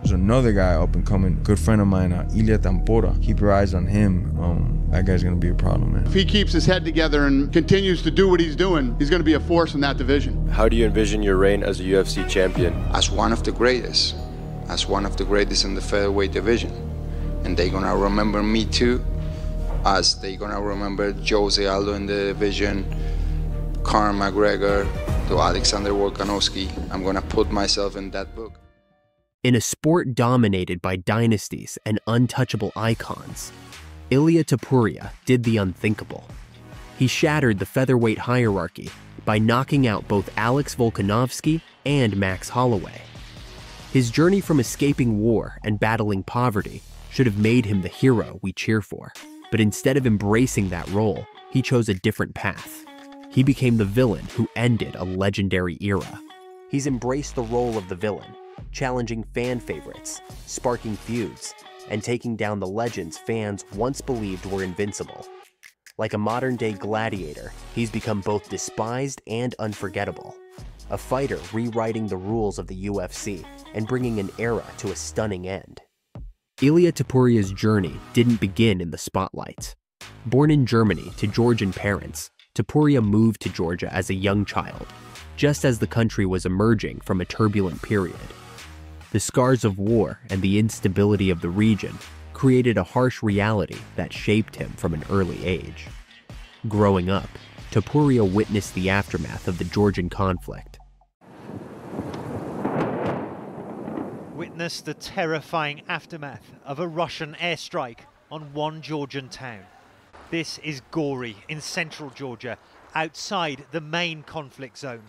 There's another guy up and coming, good friend of mine, Illia Topuria. Keep your eyes on him. That guy's gonna be a problem, man. If he keeps his head together and continues to do what he's doing, he's gonna be a force in that division. How do you envision your reign as a UFC champion? As one of the greatest. As one of the greatest in the featherweight division. And they're gonna remember me too, as they're gonna remember Jose Aldo in the division, Conor McGregor, to Alexander Volkanovski. I'm gonna put myself in that book. In a sport dominated by dynasties and untouchable icons, Ilia Topuria did the unthinkable. He shattered the featherweight hierarchy by knocking out both Alex Volkanovski and Max Holloway. His journey from escaping war and battling poverty should have made him the hero we cheer for. But instead of embracing that role, he chose a different path. He became the villain who ended a legendary era. He's embraced the role of the villain, challenging fan favorites, sparking feuds, and taking down the legends fans once believed were invincible. Like a modern-day gladiator, he's become both despised and unforgettable. A fighter rewriting the rules of the UFC and bringing an era to a stunning end. Ilia Topuria's journey didn't begin in the spotlight. Born in Germany to Georgian parents, Topuria moved to Georgia as a young child, just as the country was emerging from a turbulent period. The scars of war and the instability of the region created a harsh reality that shaped him from an early age. Growing up, Topuria witnessed the aftermath of the Georgian conflict. Witnessed the terrifying aftermath of a Russian airstrike on one Georgian town. This is Gori in central Georgia, outside the main conflict zone,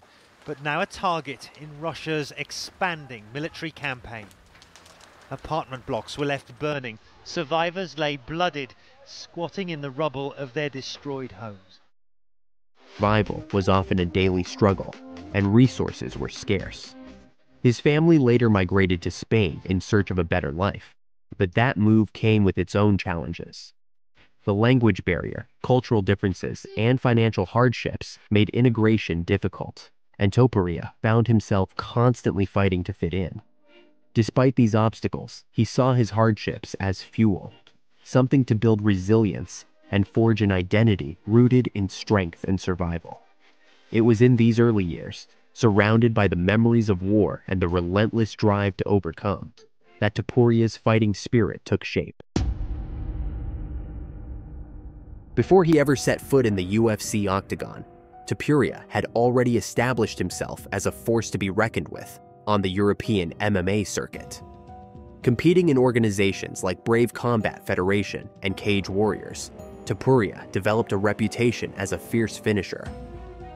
but now a target in Russia's expanding military campaign. Apartment blocks were left burning. Survivors lay bloodied, squatting in the rubble of their destroyed homes. Survival was often a daily struggle, and resources were scarce. His family later migrated to Spain in search of a better life, but that move came with its own challenges. The language barrier, cultural differences, and financial hardships made integration difficult, and Topuria found himself constantly fighting to fit in. Despite these obstacles, he saw his hardships as fuel, something to build resilience and forge an identity rooted in strength and survival. It was in these early years, surrounded by the memories of war and the relentless drive to overcome, that Topuria's fighting spirit took shape. Before he ever set foot in the UFC octagon, Topuria had already established himself as a force to be reckoned with on the European MMA circuit. Competing in organizations like Brave Combat Federation and Cage Warriors, Topuria developed a reputation as a fierce finisher.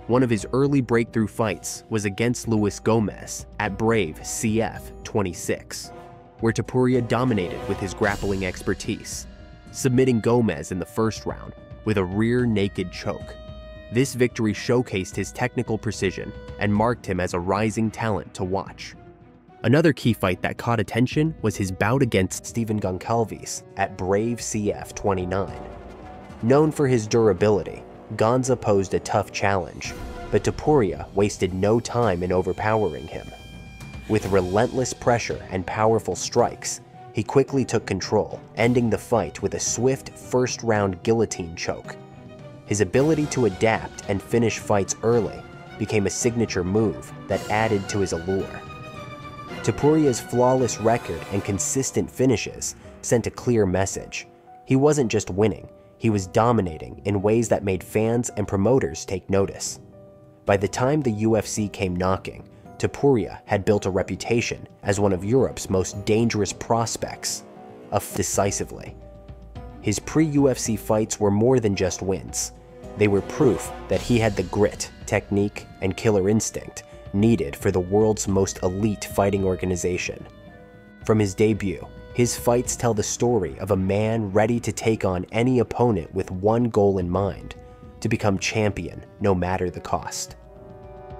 One of his early breakthrough fights was against Luis Gomez at Brave CF 26, where Topuria dominated with his grappling expertise, submitting Gomez in the first round with a rear naked choke. This victory showcased his technical precision and marked him as a rising talent to watch. Another key fight that caught attention was his bout against Stephen Goncalves at Brave CF 29. Known for his durability, Gonza posed a tough challenge, but Topuria wasted no time in overpowering him. With relentless pressure and powerful strikes, he quickly took control, ending the fight with a swift first-round guillotine choke. His ability to adapt and finish fights early became a signature move that added to his allure. Topuria's flawless record and consistent finishes sent a clear message. He wasn't just winning, he was dominating in ways that made fans and promoters take notice. By the time the UFC came knocking, Topuria had built a reputation as one of Europe's most dangerous prospects, decisively. His pre-UFC fights were more than just wins. They were proof that he had the grit, technique, and killer instinct needed for the world's most elite fighting organization. From his debut, his fights tell the story of a man ready to take on any opponent with one goal in mind: to become champion no matter the cost.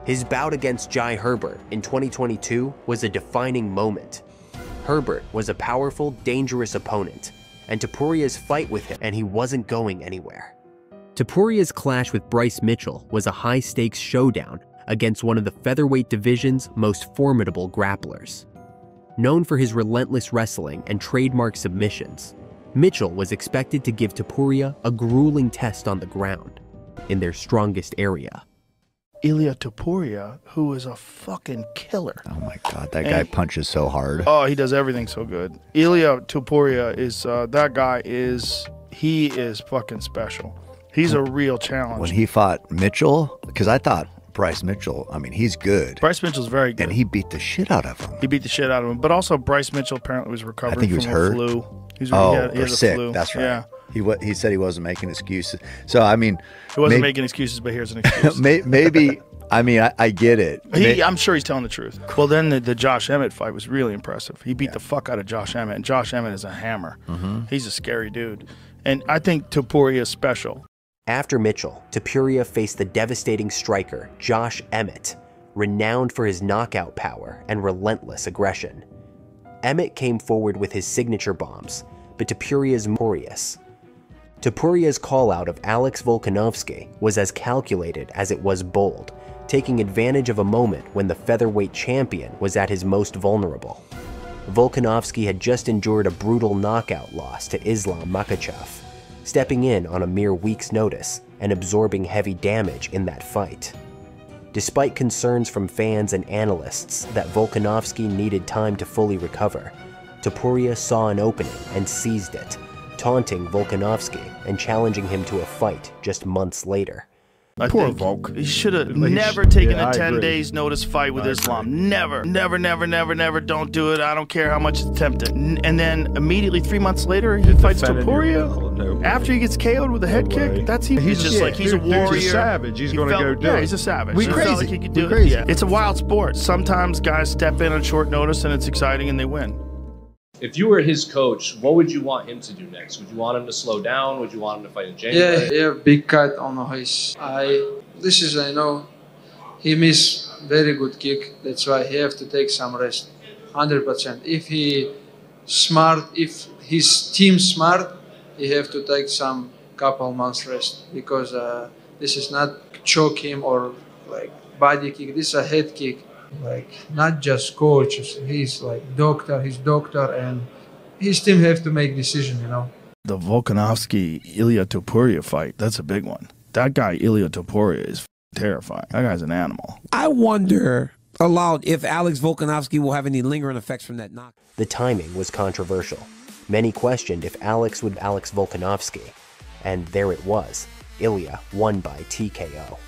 His bout against Jai Herbert in 2022 was a defining moment. Herbert was a powerful, dangerous opponent, and Topuria's fight with him, and he wasn't going anywhere. Topuria's clash with Bryce Mitchell was a high-stakes showdown against one of the featherweight division's most formidable grapplers. Known for his relentless wrestling and trademark submissions, Mitchell was expected to give Topuria a grueling test on the ground, in their strongest area. Illia Topuria, who is a fucking killer. Oh my God, that guy punches so hard. Oh, he does everything so good. Illia Topuria is, that guy is, he is fucking special. He's a real challenge. When he fought Mitchell, because I thought Bryce Mitchell, I mean, he's good. Bryce Mitchell's very good. And he beat the shit out of him. He beat the shit out of him. But also, Bryce Mitchell apparently was recovering I think he was from hurt. a flu. He or had sick. a flu. That's right. Yeah. He said he wasn't making excuses. So, I mean. He wasn't making excuses, but here's an excuse. Maybe, I mean, I get it. I'm sure he's telling the truth. Well, then the Josh Emmett fight was really impressive. He beat the fuck out of Josh Emmett, and Josh Emmett is a hammer. He's a scary dude. And I think Topuria is special. After Mitchell, Topuria faced the devastating striker Josh Emmett, renowned for his knockout power and relentless aggression. Emmett came forward with his signature bombs, but Topuria's Morius. Topuria's call-out of Alex Volkanovski was as calculated as it was bold, taking advantage of a moment when the featherweight champion was at his most vulnerable. Volkanovski had just endured a brutal knockout loss to Islam Makhachev, stepping in on a mere week's notice and absorbing heavy damage in that fight. Despite concerns from fans and analysts that Volkanovski needed time to fully recover, Topuria saw an opening and seized it, taunting Volkanovski and challenging him to a fight just months later. Poor Volk. He should have never taken a 10 days notice fight with Islam. Never, never, never, never, never. Don't do it. I don't care how much it's attempted. And then immediately 3 months later, he fights Topuria. After he gets KO'd with a head kick, he's just like, he's a warrior. He's a savage. He's going to go do it. Yeah, he's a savage. We He crazy. felt like he could do We it. crazy. Yeah. It's a wild sport. Sometimes guys step in on short notice and it's exciting and they win. If you were his coach, what would you want him to do next? Would you want him to slow down? Would you want him to fight in January? Yeah, big cut on his eye. This is, I know, he missed very good kick. That's why he have to take some rest, 100%. If he smart, if his team smart, he have to take some couple months rest because this is not choke him or like body kick. This is a head kick. Like not just coach, he's like he's doctor, and his team have to make decision, you know. The Volkanovski Illia Topuria fight, that's a big one. That guy Illia Topuria is terrifying. That guy's an animal. I wonder aloud if Alex Volkanovski will have any lingering effects from that knock. The timing was controversial. Many questioned if Alex would Alex Volkanovski, and there it was. Illia won by TKO.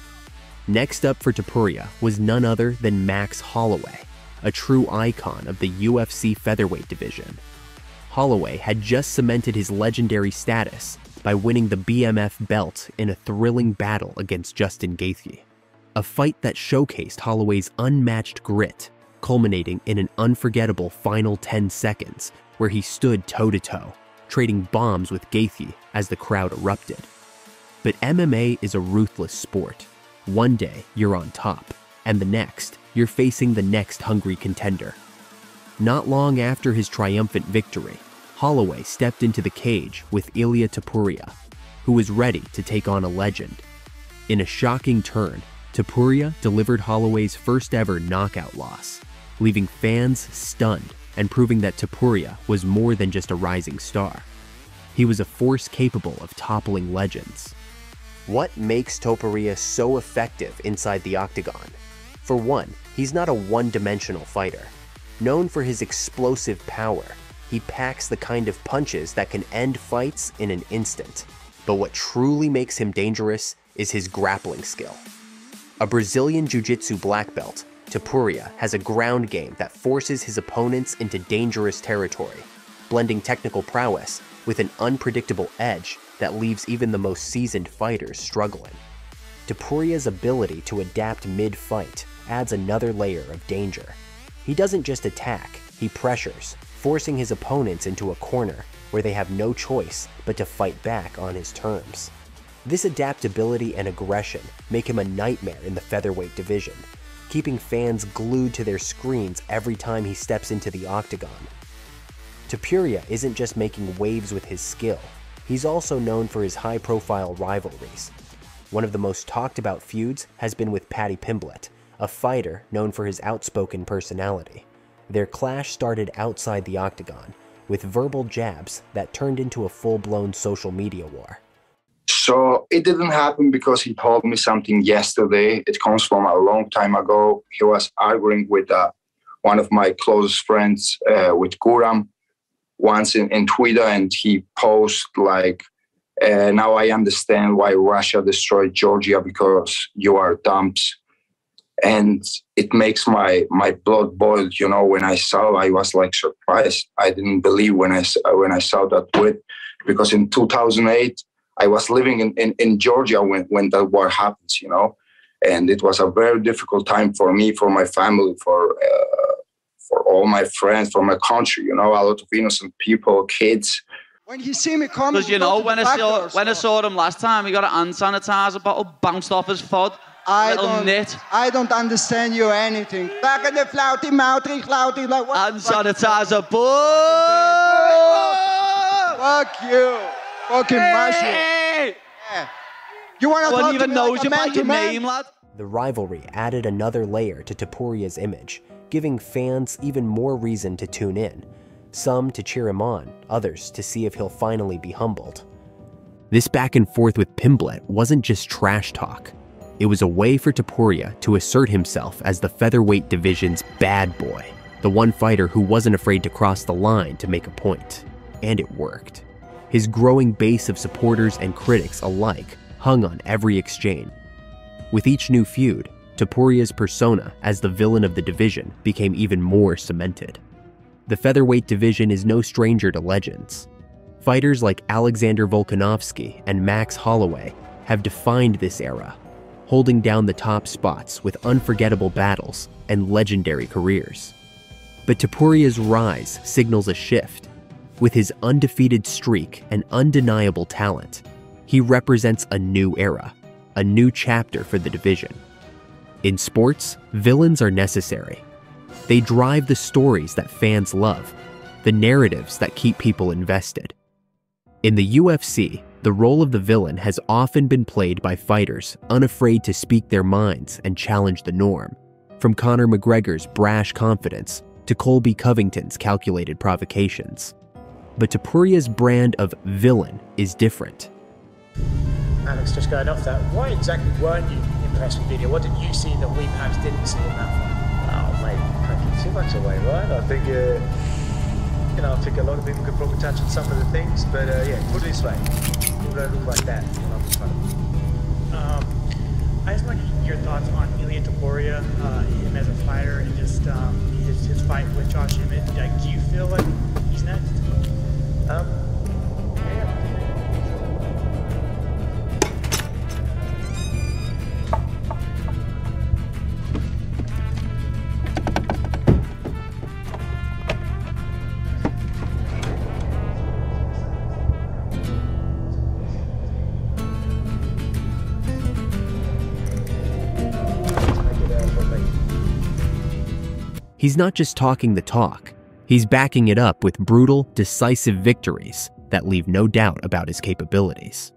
Next up for Topuria was none other than Max Holloway, a true icon of the UFC featherweight division. Holloway had just cemented his legendary status by winning the BMF belt in a thrilling battle against Justin Gaethje, a fight that showcased Holloway's unmatched grit, culminating in an unforgettable final 10 seconds where he stood toe-to-toe, trading bombs with Gaethje as the crowd erupted. But MMA is a ruthless sport. One day, you're on top, and the next, you're facing the next hungry contender. Not long after his triumphant victory, Holloway stepped into the cage with Ilia Topuria, who was ready to take on a legend. In a shocking turn, Topuria delivered Holloway's first ever knockout loss, leaving fans stunned and proving that Topuria was more than just a rising star. He was a force capable of toppling legends. What makes Topuria so effective inside the octagon? For one, he's not a one-dimensional fighter. Known for his explosive power, he packs the kind of punches that can end fights in an instant. But what truly makes him dangerous is his grappling skill. A Brazilian Jiu-Jitsu black belt, Topuria has a ground game that forces his opponents into dangerous territory, blending technical prowess with an unpredictable edge that leaves even the most seasoned fighters struggling. Topuria's ability to adapt mid-fight adds another layer of danger. He doesn't just attack, he pressures, forcing his opponents into a corner where they have no choice but to fight back on his terms. This adaptability and aggression make him a nightmare in the featherweight division, keeping fans glued to their screens every time he steps into the octagon. Topuria isn't just making waves with his skill, he's also known for his high-profile rivalries. One of the most talked-about feuds has been with Paddy Pimblett, a fighter known for his outspoken personality. Their clash started outside the octagon, with verbal jabs that turned into a full-blown social media war. So it didn't happen because he told me something yesterday. It comes from a long time ago. He was arguing with one of my closest friends, with Guram, once in Twitter, and he posted like, now I understand why Russia destroyed Georgia, because you are dumps. And it makes my blood boil, you know. When I saw, I was like surprised. I didn't believe when I saw that tweet, because in 2008, I was living in Georgia when that war happens, you know. And it was a very difficult time for me, for my family, for all my friends, for my country, you know, a lot of innocent people, kids. When you see me coming, because you know, when I saw him last time, he got an hand sanitizer bottle bounced off his foot. I don't understand you or anything. Back in the flouty, mouthy, clouty, like what? Hand sanitizer, boy! Fuck you. Fucking mushroom. Yeah. You want to talk to me like a man to man? Lad? The rivalry added another layer to Topuria's image, giving fans even more reason to tune in. Some to cheer him on, others to see if he'll finally be humbled. This back and forth with Pimblet wasn't just trash talk. It was a way for Topuria to assert himself as the featherweight division's bad boy, the one fighter who wasn't afraid to cross the line to make a point. And it worked. His growing base of supporters and critics alike hung on every exchange. With each new feud, Topuria's persona as the villain of the division became even more cemented. The featherweight division is no stranger to legends. Fighters like Alexander Volkanovski and Max Holloway have defined this era, holding down the top spots with unforgettable battles and legendary careers. But Topuria's rise signals a shift. With his undefeated streak and undeniable talent, he represents a new era, a new chapter for the division. In sports, villains are necessary. They drive the stories that fans love, the narratives that keep people invested. In the UFC, the role of the villain has often been played by fighters unafraid to speak their minds and challenge the norm, from Conor McGregor's brash confidence to Colby Covington's calculated provocations. But Topuria's brand of villain is different. Alex, just going off that, why exactly weren't you impressed with Illia? What did you see that we perhaps didn't see in that fight? Oh, mate, can't give too much away, right? I think, I think a lot of people could probably touch on some of the things, but yeah, put it this way, people don't look like that when I'm in front of them. I just want your thoughts on Illia Topuria, him as a fighter, and just his fight with Josh Emmett. Like, do you feel like he's next? Yeah. He's not just talking the talk, he's backing it up with brutal, decisive victories that leave no doubt about his capabilities.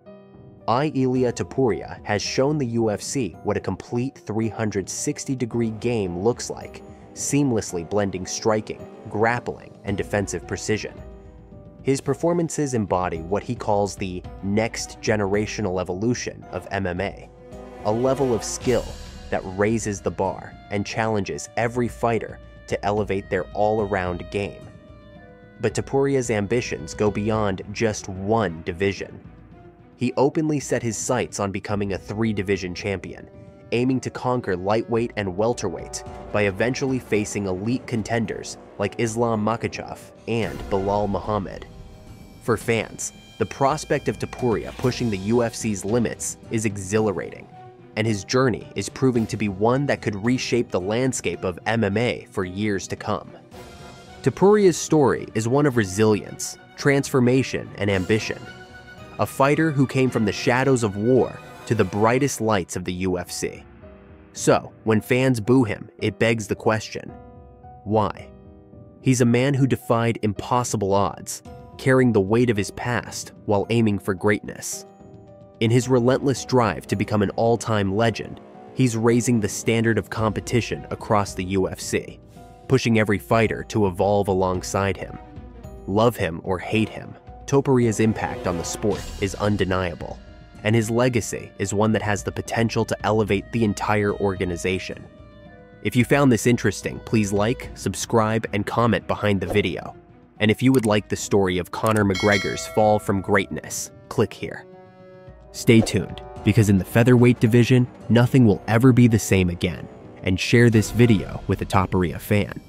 Ilia Topuria has shown the UFC what a complete 360-degree game looks like, seamlessly blending striking, grappling, and defensive precision. His performances embody what he calls the next generational evolution of MMA, a level of skill that raises the bar and challenges every fighter to elevate their all-around game. But Topuria's ambitions go beyond just one division. He openly set his sights on becoming a 3-division champion, aiming to conquer lightweight and welterweight by eventually facing elite contenders like Islam Makhachev and Belal Muhammad. For fans, the prospect of Topuria pushing the UFC's limits is exhilarating, and his journey is proving to be one that could reshape the landscape of MMA for years to come. Topuria's story is one of resilience, transformation, and ambition. A fighter who came from the shadows of war to the brightest lights of the UFC. So, when fans boo him, it begs the question, why? He's a man who defied impossible odds, carrying the weight of his past while aiming for greatness. In his relentless drive to become an all-time legend, he's raising the standard of competition across the UFC. pushing every fighter to evolve alongside him. Love him or hate him, Topuria's impact on the sport is undeniable, and his legacy is one that has the potential to elevate the entire organization. If you found this interesting, please like, subscribe, and comment behind the video. And if you would like the story of Conor McGregor's fall from greatness, click here. Stay tuned, because in the featherweight division, nothing will ever be the same again, and share this video with a Topuria fan.